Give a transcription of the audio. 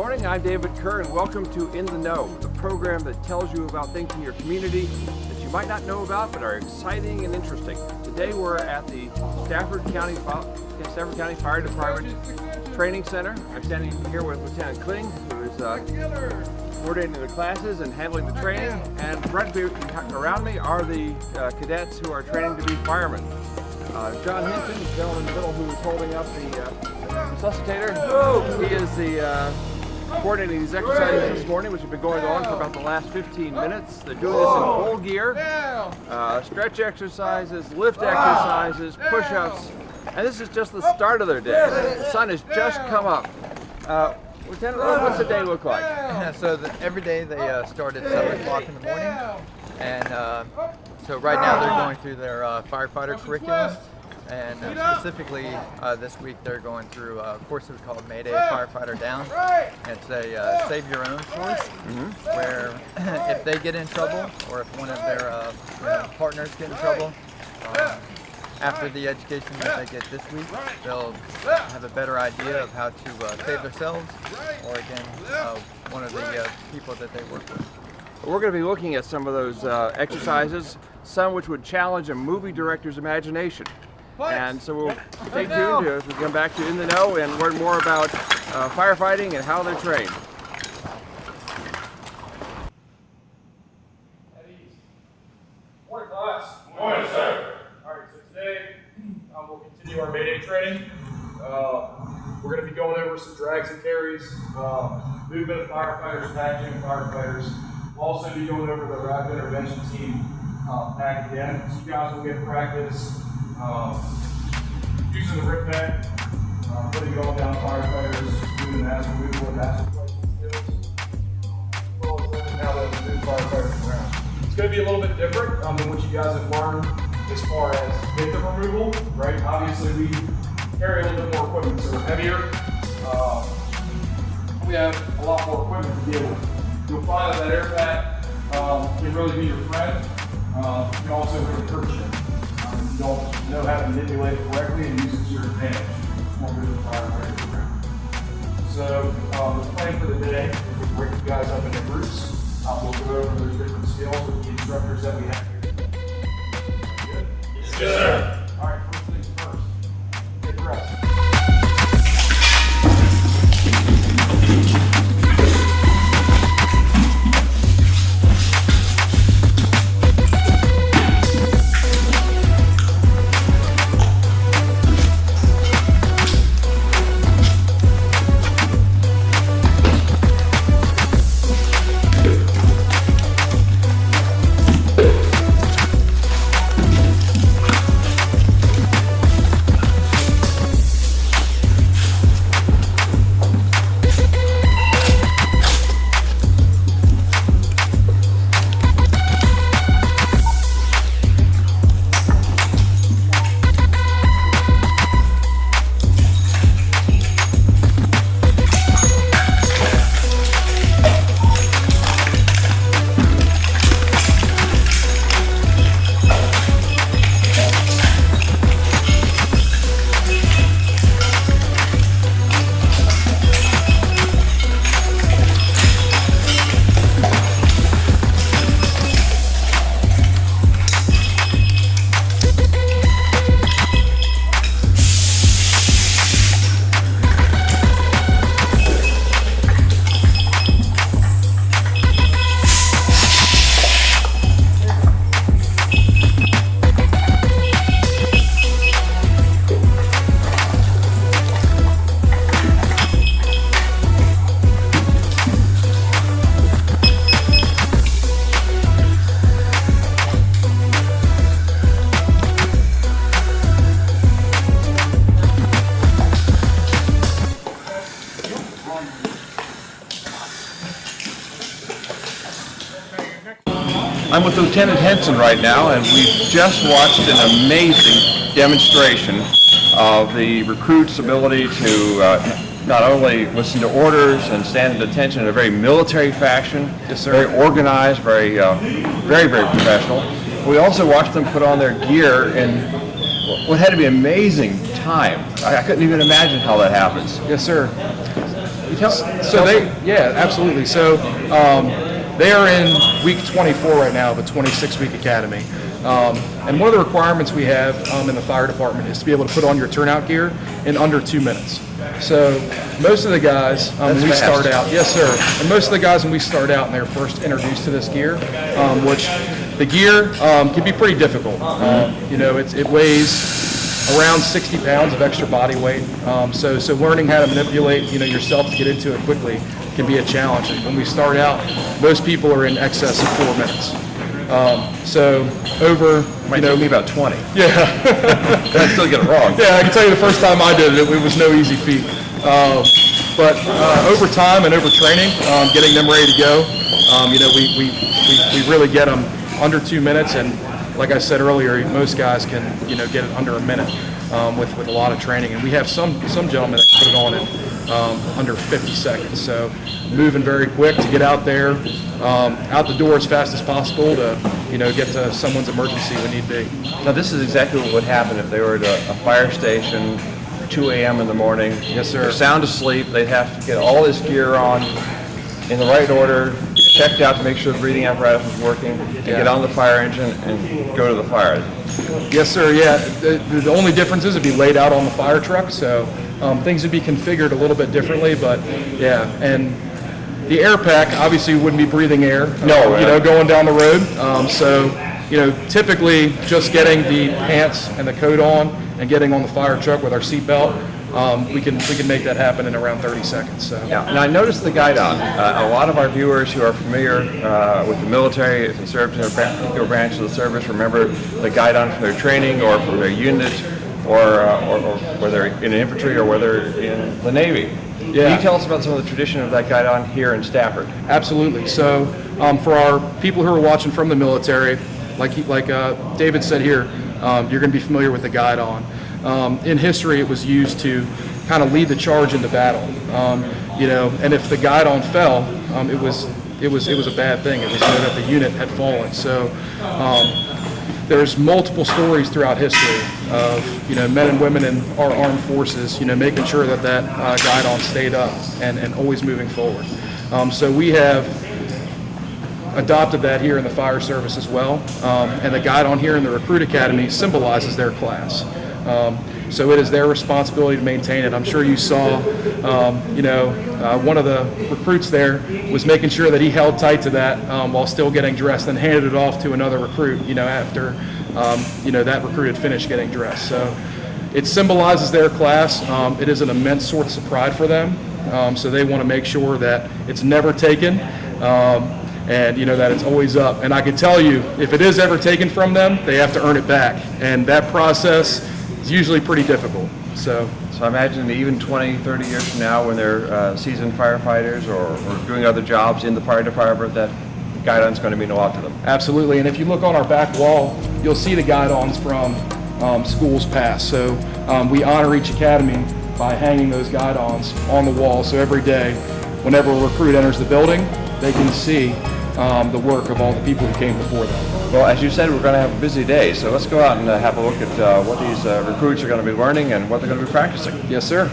morning, I'm David Kerr, and welcome to In the Know, the program that tells you about things in your community that you might not know about but are exciting and interesting. Today we're at the Stafford County Fire Department Training Center. I'm standing here with Lieutenant Kling, who is coordinating the classes and handling the training, and right around me are the cadets who are training to be firemen. John Hinton, the gentleman in the middle who is holding up the resuscitator. He is the coordinating these exercises this morning, which have been going on for about the last 15 minutes. They're doing this in full gear. Stretch exercises, lift exercises, push-ups, and this is just the start of their day. The sun has just come up. Lieutenant, what's the day look like? So every day they start at 7 o'clock in the morning, and so right now they're going through their firefighter curriculum, and specifically this week they're going through a course we call Mayday Firefighter Down. It's a save your own course, where if they get in trouble or if one of their partners get in trouble, after the education that they get this week, they'll have a better idea of how to save themselves or, again, one of the people that they work with. We're going to be looking at some of those exercises, some which would challenge a movie director's imagination. And so we'll stay tuned as we come back to In the Know and learn more about firefighting and how they're trained. Morning, class. Morning, sir. Today, we'll continue our Mayday training. We're going to be going over some drags and carries, movement of firefighters, packaging of firefighters. We'll also be going over the rapid intervention team pack again. So you guys will get practice using the rip pack, putting it all down firefighters, doing the mass removal and mass replacement skills, as well as learning how to move firefighters around. It's going to be a little bit different than what you guys have learned as far as victim removal, right? Obviously we carry a little bit more equipment, so we're heavier. We have a lot more equipment to deal with. You'll find that air pack can really be your friend. It can also really hurt you. You don't know how to manipulate it correctly and use it to your advantage. It's more good than firefighter around. So the plan for the day is we'll break you guys up into groups. We'll go over those different skills with the instructors that we have here. Yes, sir. All right, first things first. Take a rest. I'm with Lieutenant Henson right now, and we've just watched an amazing demonstration of the recruit's ability to not only listen to orders and stand at attention in a very military fashion, Yes, sir. very organized, very professional. We also watched them put on their gear in what had to be amazing time. I couldn't even imagine how that happens. Yes, sir. Absolutely. So they are in week 24 right now of a 26-week academy. And one of the requirements we have in the fire department is to be able to put on your turnout gear in under 2 minutes. So most of the guys, when we start out, yes sir, and most of the guys when we start out and they're first introduced to this gear, which the gear can be pretty difficult. It weighs around 60 pounds of extra body weight. So learning how to manipulate, yourself to get into it quickly can be a challenge. And when we start out, most people are in excess of 4 minutes. Might take me about 20. Yeah. I still get it wrong. Yeah, I can tell you the first time I did it, it was no easy feat. But over time and over training, getting them ready to go, we really get them under 2 minutes, and like I said earlier, most guys can get it under a minute with a lot of training, and we have some gentlemen that can put it on in under 50 seconds. So moving very quick to get out there, out the door as fast as possible to get to someone's emergency when need be. Now this is exactly what would happen if they were at a fire station, 2 a.m. in the morning. Yes, sir. They're sound asleep. They'd have to get all this gear on in the right order, checked out to make sure the breathing apparatus is working, and get on the fire engine and go to the fire. Yes, sir. Yeah. The only difference is it'd be laid out on the fire truck, so things would be configured a little bit differently. But yeah, and the air pack obviously wouldn't be breathing air. Going down the road. So typically just getting the pants and the coat on and getting on the fire truck with our seatbelt, we can make that happen in around 30 seconds. So. Yeah, and I noticed the guidon. A lot of our viewers who are familiar with the military, if they served in a particular branch of the service, remember the guidon from their training or from their unit, or whether in infantry or whether in the Navy. Yeah. Can you tell us about some of the tradition of that guidon here in Stafford? Absolutely. So for our people who are watching from the military, like David said here, you're going to be familiar with the guidon. In history, it was used to kind of lead the charge into battle. And if the guidon fell, it was a bad thing. It was that the unit had fallen. So there's multiple stories throughout history of men and women in our armed forces, making sure that guidon stayed up and always moving forward. So we have adopted that here in the fire service as well, and the guidon here in the recruit academy symbolizes their class. So it is their responsibility to maintain it. I'm sure you saw, one of the recruits there was making sure that he held tight to that while still getting dressed, and handed it off to another recruit, after, that recruit had finished getting dressed. So it symbolizes their class. It is an immense source of pride for them. So they want to make sure that it's never taken. And that it's always up. And I can tell you, if it is ever taken from them, they have to earn it back. And that process is usually pretty difficult. So I imagine that even 20, 30 years from now, when they're seasoned firefighters or doing other jobs in the fire department, that guidon's going to mean a lot to them. Absolutely. And if you look on our back wall, you'll see the guidons from schools past. So we honor each academy by hanging those guidons on the wall. So every day, whenever a recruit enters the building, they can see the work of all the people who came before them. Well, as you said, we're going to have a busy day, so let's go out and have a look at what these recruits are going to be learning and what they're going to be practicing. Yes, sir.